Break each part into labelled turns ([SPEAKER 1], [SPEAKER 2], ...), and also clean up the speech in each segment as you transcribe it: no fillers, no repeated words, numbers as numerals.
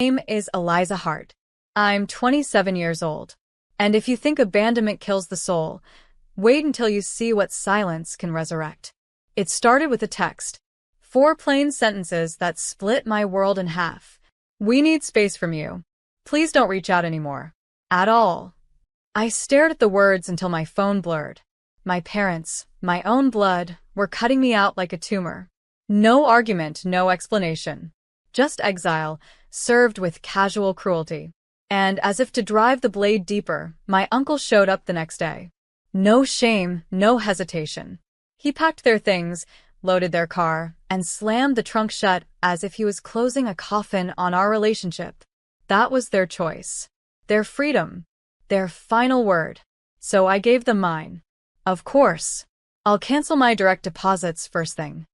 [SPEAKER 1] Name is Eliza Hart. I'm 27 years old. And if you think abandonment kills the soul, wait until you see what silence can resurrect. It started with a text. 4 plain sentences that split my world in half. We need space from you. Please don't reach out anymore. At all. I stared at the words until my phone blurred. My parents, my own blood, were cutting me out like a tumor. No argument, no explanation. Just exile, served with casual cruelty. And as if to drive the blade deeper, my uncle showed up the next day. No shame, no hesitation. He packed their things, loaded their car, and slammed the trunk shut as if he was closing a coffin on our relationship. That was their choice. Their freedom. Their final word. So I gave them mine. Of course. I'll cancel my direct deposits first thing.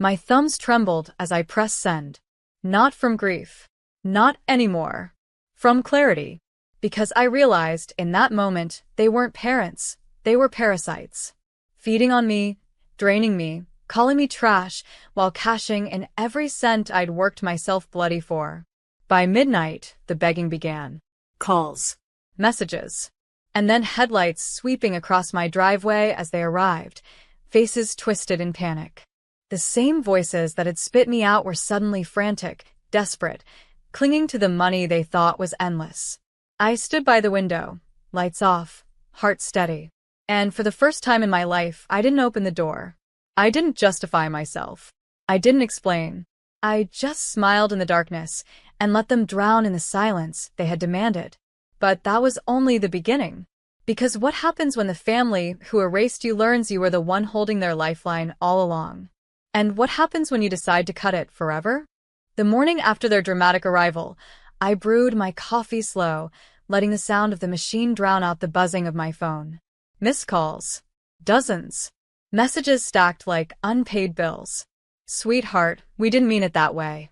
[SPEAKER 1] My thumbs trembled as I pressed send. Not from grief. Not anymore. From clarity. Because I realized in that moment they weren't parents, they were parasites. Feeding on me, draining me, calling me trash, while cashing in every cent I'd worked myself bloody for. By midnight, the begging began. Calls. Messages. And then headlights sweeping across my driveway as they arrived, faces twisted in panic. The same voices that had spit me out were suddenly frantic, desperate, clinging to the money they thought was endless. I stood by the window, lights off, heart steady. And for the first time in my life, I didn't open the door. I didn't justify myself. I didn't explain. I just smiled in the darkness and let them drown in the silence they had demanded. But that was only the beginning. Because what happens when the family who erased you learns you were the one holding their lifeline all along? And what happens when you decide to cut it forever? The morning after their dramatic arrival, I brewed my coffee slow, letting the sound of the machine drown out the buzzing of my phone. Missed calls. Dozens. Messages stacked like unpaid bills. Sweetheart, we didn't mean it that way.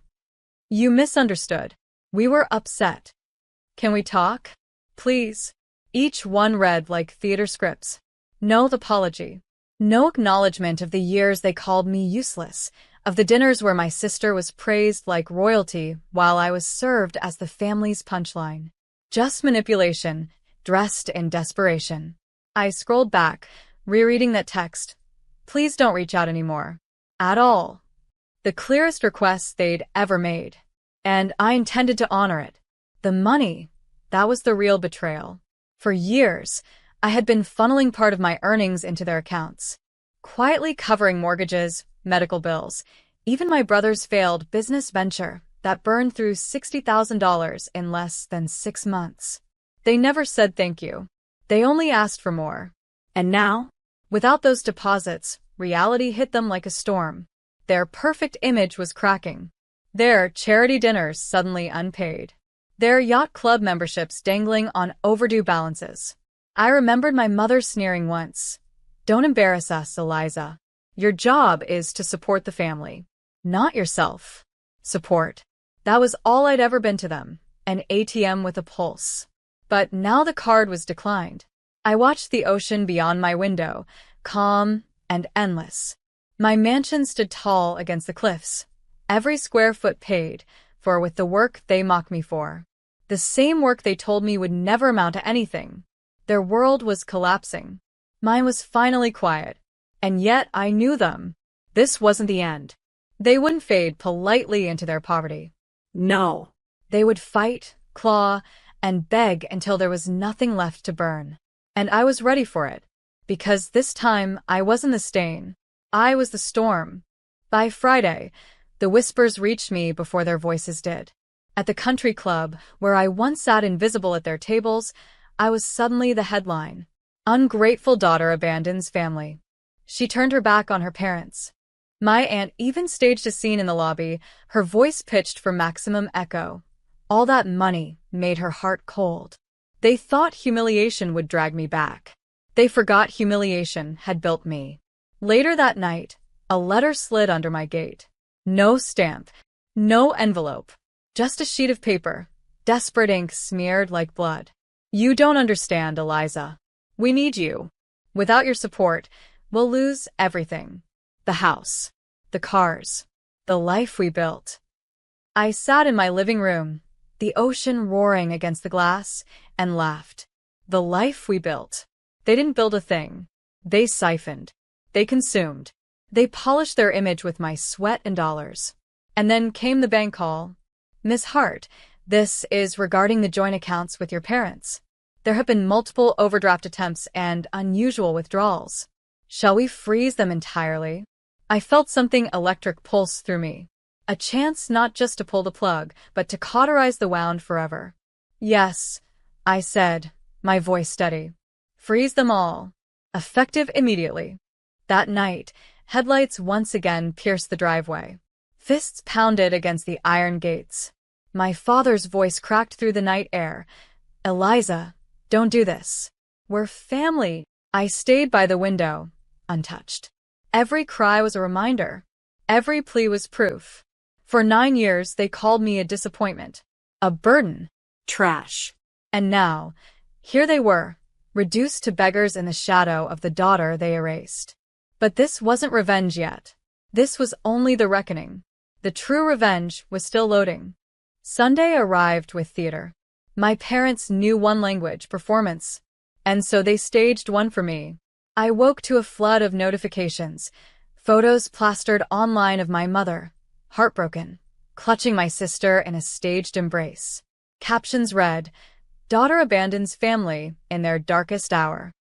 [SPEAKER 1] You misunderstood. We were upset. Can we talk? Please. Each one read like theater scripts. No apology. No acknowledgement of the years they called me useless, of the dinners where my sister was praised like royalty while I was served as the family's punchline. Just manipulation, dressed in desperation. I scrolled back, rereading that text. Please don't reach out anymore. At all. The clearest request they'd ever made. And I intended to honor it. The money, that was the real betrayal. For years, I had been funneling part of my earnings into their accounts, quietly covering mortgages, medical bills, even my brother's failed business venture that burned through $60,000 in less than 6 months. They never said thank you. They only asked for more. And now, without those deposits, reality hit them like a storm. Their perfect image was cracking. Their charity dinners suddenly unpaid. Their yacht club memberships dangling on overdue balances. I remembered my mother sneering once. Don't embarrass us, Eliza. Your job is to support the family, not yourself. Support. That was all I'd ever been to them, an ATM with a pulse. But now the card was declined. I watched the ocean beyond my window, calm and endless. My mansion stood tall against the cliffs, every square foot paid for with the work they mocked me for. The same work they told me would never amount to anything. Their world was collapsing. Mine was finally quiet. And yet I knew them. This wasn't the end. They wouldn't fade politely into their poverty. No. They would fight, claw, and beg until there was nothing left to burn. And I was ready for it. Because this time I wasn't the stain. I was the storm. By Friday, the whispers reached me before their voices did. At the country club, where I once sat invisible at their tables, I was suddenly the headline. Ungrateful daughter abandons family. She turned her back on her parents. My aunt even staged a scene in the lobby, her voice pitched for maximum echo. All that money made her heart cold. They thought humiliation would drag me back. They forgot humiliation had built me. Later that night, a letter slid under my gate. No stamp, no envelope, just a sheet of paper, desperate ink smeared like blood. You don't understand, Eliza. We need you. Without your support, we'll lose everything. The house, the cars, the life we built. I sat in my living room, the ocean roaring against the glass, and laughed. The life we built. They didn't build a thing. They siphoned. They consumed. They polished their image with my sweat and dollars. And then came the bank call. Miss Hart, this is regarding the joint accounts with your parents. There have been multiple overdraft attempts and unusual withdrawals. Shall we freeze them entirely? I felt something electric pulse through me. A chance not just to pull the plug, but to cauterize the wound forever. Yes, I said, my voice steady. Freeze them all. Effective immediately. That night, headlights once again pierced the driveway. Fists pounded against the iron gates. My father's voice cracked through the night air. Eliza, don't do this. We're family. I stayed by the window, untouched. Every cry was a reminder. Every plea was proof. For 9 years, they called me a disappointment, a burden, trash. And now, here they were, reduced to beggars in the shadow of the daughter they erased. But this wasn't revenge yet. This was only the reckoning. The true revenge was still loading. Sunday arrived with theater. My parents knew one language, performance, and so they staged one for me. I woke to a flood of notifications, photos plastered online of my mother, heartbroken, clutching my sister in a staged embrace. Captions read, "Daughter abandons family in their darkest hour."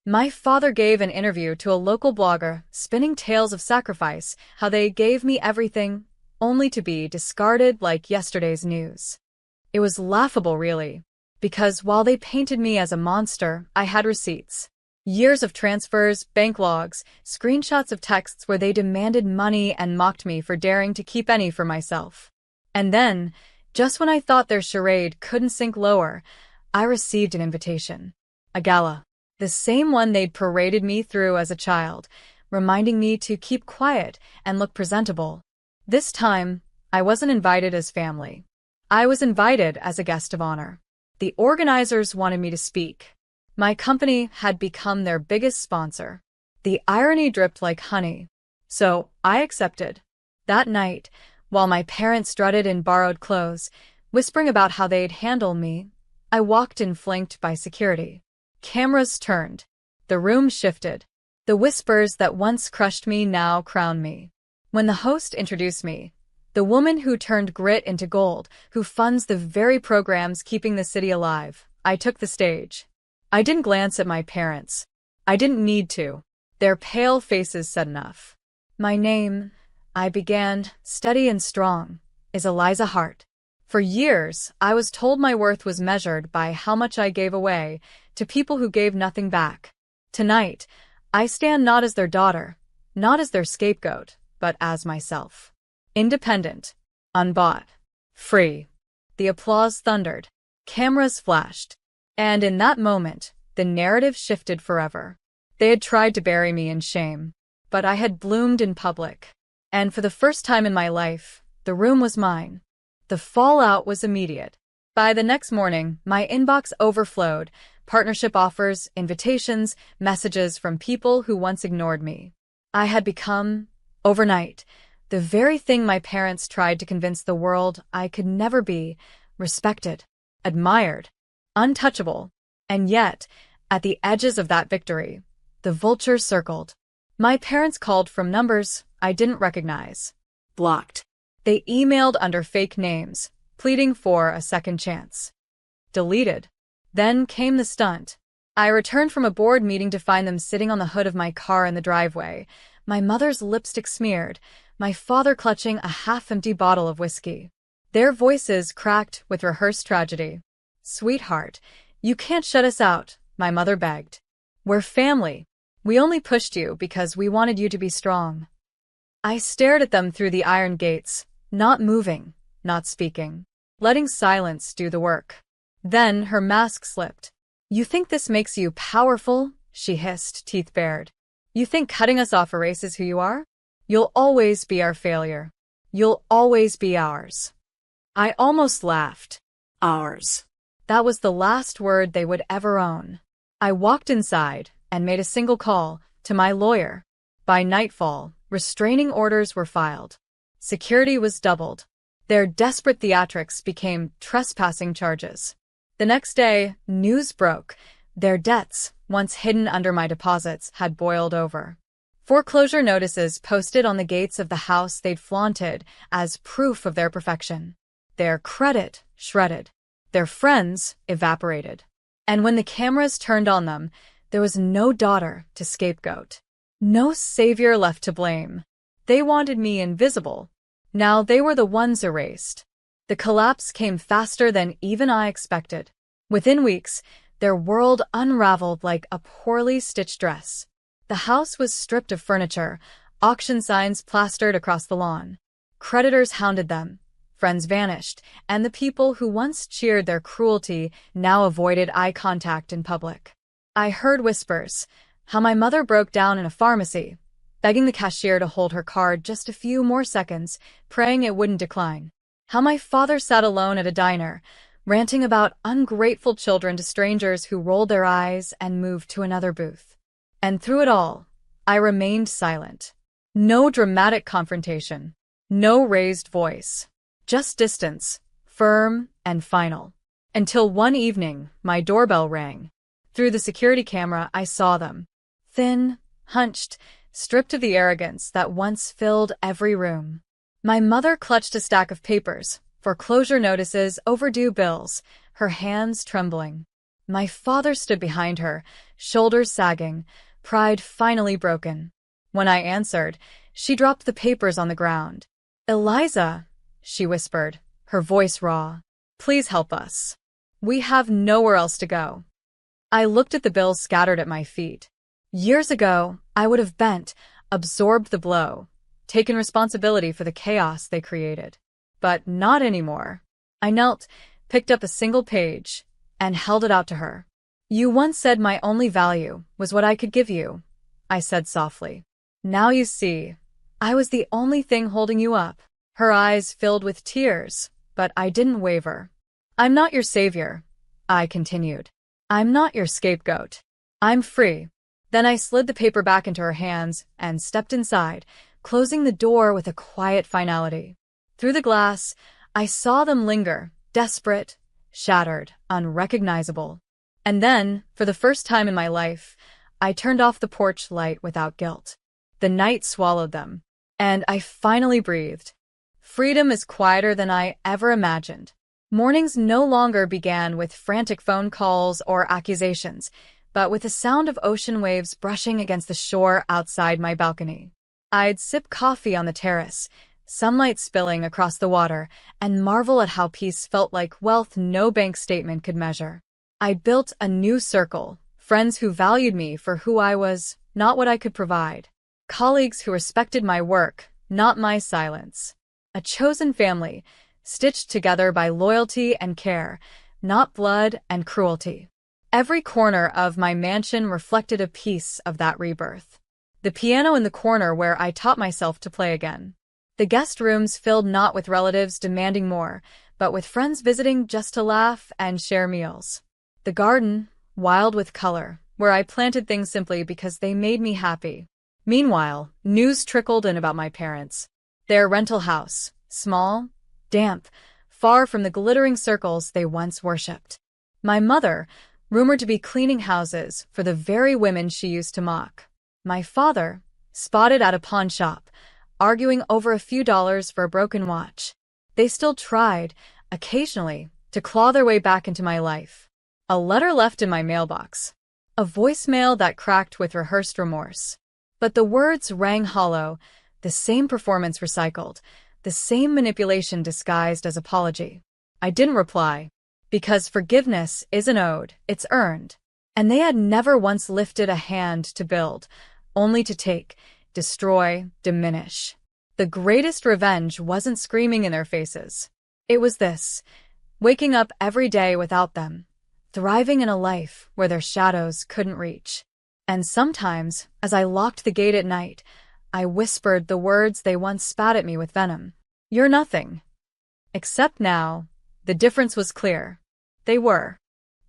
[SPEAKER 1] My father gave an interview to a local blogger, spinning tales of sacrifice, how they gave me everything, only to be discarded like yesterday's news. It was laughable, really, because while they painted me as a monster, I had receipts. Years of transfers, bank logs, screenshots of texts where they demanded money and mocked me for daring to keep any for myself. And then, just when I thought their charade couldn't sink lower, I received an invitation. A gala. The same one they'd paraded me through as a child, reminding me to keep quiet and look presentable. This time, I wasn't invited as family. I was invited as a guest of honor. The organizers wanted me to speak. My company had become their biggest sponsor. The irony dripped like honey. So, I accepted. That night, while my parents strutted in borrowed clothes, whispering about how they'd handle me, I walked in flanked by security. Cameras turned. The room shifted. The whispers that once crushed me now crowned me. When the host introduced me, the woman who turned grit into gold, who funds the very programs keeping the city alive, I took the stage. I didn't glance at my parents. I didn't need to. Their pale faces said enough. My name, I began, steady and strong, is Eliza Hart. For years, I was told my worth was measured by how much I gave away to people who gave nothing back. Tonight, I stand not as their daughter, not as their scapegoat, but as myself. Independent, unbought, free. The applause thundered. Cameras flashed. And in that moment, the narrative shifted forever. They had tried to bury me in shame, but I had bloomed in public. And for the first time in my life, the room was mine. The fallout was immediate. By the next morning, my inbox overflowed, partnership offers, invitations, messages from people who once ignored me. I had become, overnight, the very thing my parents tried to convince the world I could never be: respected, admired, untouchable. And yet, at the edges of that victory, the vultures circled. My parents called from numbers I didn't recognize. Blocked. They emailed under fake names, pleading for a second chance. Deleted. Then came the stunt. I returned from a board meeting to find them sitting on the hood of my car in the driveway, my mother's lipstick smeared, my father clutching a half-empty bottle of whiskey. Their voices cracked with rehearsed tragedy. "Sweetheart, you can't shut us out," my mother begged. "We're family. We only pushed you because we wanted you to be strong." I stared at them through the iron gates, not moving, not speaking, letting silence do the work. Then her mask slipped. "You think this makes you powerful?" she hissed, teeth bared. "You think cutting us off erases who you are? You'll always be our failure. You'll always be ours." I almost laughed. Ours. That was the last word they would ever own. I walked inside and made a single call to my lawyer. By nightfall, restraining orders were filed. Security was doubled. Their desperate theatrics became trespassing charges. The next day, news broke. Their debts, once hidden under my deposits, had boiled over. Foreclosure notices posted on the gates of the house they'd flaunted as proof of their perfection. Their credit shredded. Their friends evaporated. And when the cameras turned on them, there was no daughter to scapegoat. No savior left to blame. They wanted me invisible. Now they were the ones erased. The collapse came faster than even I expected. Within weeks, their world unraveled like a poorly stitched dress. The house was stripped of furniture, auction signs plastered across the lawn. Creditors hounded them. Friends vanished, and the people who once cheered their cruelty now avoided eye contact in public. I heard whispers, how my mother broke down in a pharmacy, begging the cashier to hold her card just a few more seconds, praying it wouldn't decline. How my father sat alone at a diner, ranting about ungrateful children to strangers who rolled their eyes and moved to another booth. And through it all, I remained silent. No dramatic confrontation. No raised voice. Just distance, firm and final. Until one evening, my doorbell rang. Through the security camera, I saw them. Thin, hunched, stripped of the arrogance that once filled every room. My mother clutched a stack of papers, foreclosure notices, overdue bills, her hands trembling. My father stood behind her, shoulders sagging, pride finally broken. When I answered, she dropped the papers on the ground. "Eliza," she whispered, her voice raw, "please help us. We have nowhere else to go." I looked at the bills scattered at my feet. Years ago, I would have bent, absorbed the blow, taken responsibility for the chaos they created. But not anymore. I knelt, picked up a single page, and held it out to her. "You once said my only value was what I could give you," I said softly. "Now you see, I was the only thing holding you up." Her eyes filled with tears, but I didn't waver. "I'm not your savior," I continued. "I'm not your scapegoat. I'm free." Then I slid the paper back into her hands and stepped inside, closing the door with a quiet finality. Through the glass, I saw them linger, desperate, shattered, unrecognizable. And then, for the first time in my life, I turned off the porch light without guilt. The night swallowed them, and I finally breathed. Freedom is quieter than I ever imagined. Mornings no longer began with frantic phone calls or accusations, but with the sound of ocean waves brushing against the shore outside my balcony. I'd sip coffee on the terrace, sunlight spilling across the water, and marvel at how peace felt like wealth no bank statement could measure. I'd built a new circle, friends who valued me for who I was, not what I could provide. Colleagues who respected my work, not my silence. A chosen family, stitched together by loyalty and care, not blood and cruelty. Every corner of my mansion reflected a piece of that rebirth. The piano in the corner where I taught myself to play again. The guest rooms filled not with relatives demanding more, but with friends visiting just to laugh and share meals. The garden, wild with color, where I planted things simply because they made me happy. Meanwhile, news trickled in about my parents. Their rental house, small, damp, far from the glittering circles they once worshipped. My mother, rumored to be cleaning houses for the very women she used to mock. My father, spotted at a pawn shop, arguing over a few dollars for a broken watch. They still tried, occasionally, to claw their way back into my life. A letter left in my mailbox. A voicemail that cracked with rehearsed remorse. But the words rang hollow, the same performance recycled, the same manipulation disguised as apology. I didn't reply, because forgiveness isn't owed, it's earned. And they had never once lifted a hand to build, only to take, destroy, diminish. The greatest revenge wasn't screaming in their faces. It was this, waking up every day without them, thriving in a life where their shadows couldn't reach. And sometimes, as I locked the gate at night, I whispered the words they once spat at me with venom. "You're nothing." Except now, the difference was clear. They were.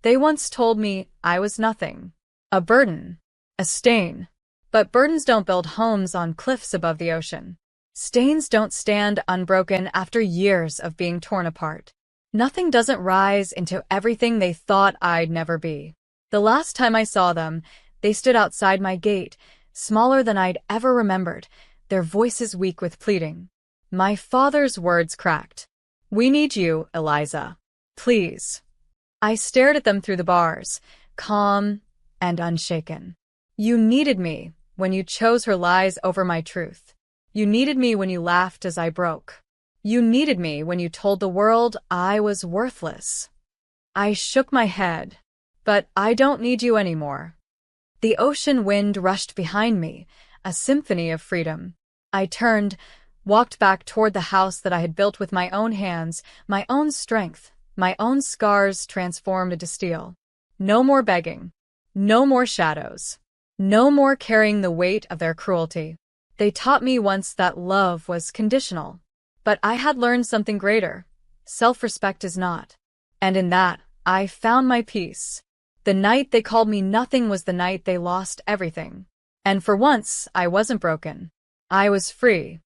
[SPEAKER 1] They once told me I was nothing. A burden. A stain. But burdens don't build homes on cliffs above the ocean. Stains don't stand unbroken after years of being torn apart. Nothing doesn't rise into everything they thought I'd never be. The last time I saw them, they stood outside my gate, smaller than I'd ever remembered, their voices weak with pleading. My father's words cracked. "We need you, Eliza. Please." I stared at them through the bars, calm and unshaken. "You needed me when you chose her lies over my truth. You needed me when you laughed as I broke. You needed me when you told the world I was worthless." I shook my head. "But I don't need you anymore." The ocean wind rushed behind me, a symphony of freedom. I turned, walked back toward the house that I had built with my own hands, my own strength, my own scars transformed into steel. No more begging. No more shadows. No more carrying the weight of their cruelty. They taught me once that love was conditional. But I had learned something greater. Self-respect is not. And in that, I found my peace. The night they called me nothing was the night they lost everything. And for once, I wasn't broken. I was free.